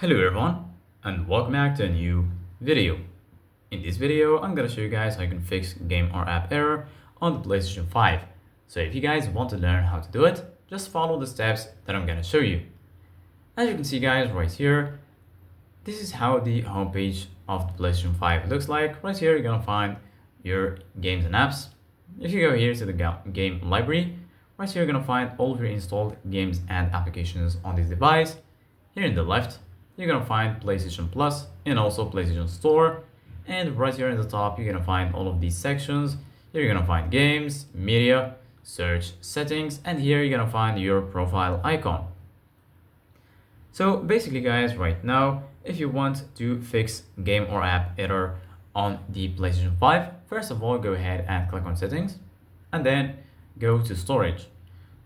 Hello everyone and welcome back to a new video. In this video, I'm gonna show you guys how you can fix game or app error on the PlayStation 5. So if you guys want to learn how to do it, just follow the steps that I'm gonna show you. As you can see guys right here, this is how the homepage of the PlayStation 5 looks like. Right here you're gonna find your games and apps. If you go here to the game library, right here you're gonna find all of your installed games and applications on this device. Here in the left, you're gonna find PlayStation Plus and also PlayStation Store. And right here in the top, you're gonna find all of these sections. Here you're gonna find games, media, search, settings, and here you're gonna find your profile icon. So basically guys, right now, if you want to fix game or app error on the PlayStation 5, first of all, go ahead and click on settings and then go to storage.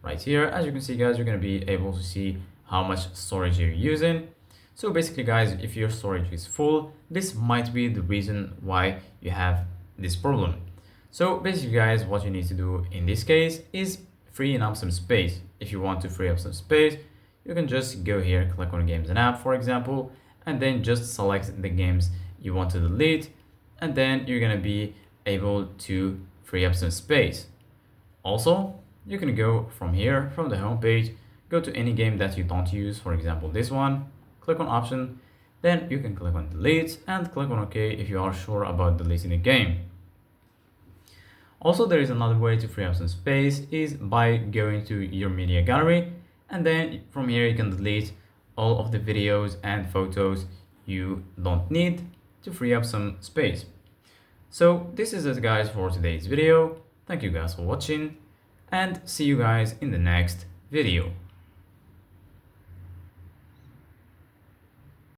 Right here, as you can see guys, you're gonna be able to see how much storage you're using. So basically guys, if your storage is full, this might be the reason why you have this problem. So basically guys, what you need to do in this case is freeing up some space. If you want to free up some space, you can just go here, click on games and app, for example, and then just select the games you want to delete, and then you're gonna be able to free up some space. Also, you can go from here, from the home page, go to any game that you don't use, for example this one, click on option, then you can click on delete and click on OK if you are sure about deleting the game. Also, there is another way to free up some space is by going to your media gallery, and then from here you can delete all of the videos and photos you don't need to free up some space. So this is it guys for today's video. Thank you guys for watching and see you guys in the next video.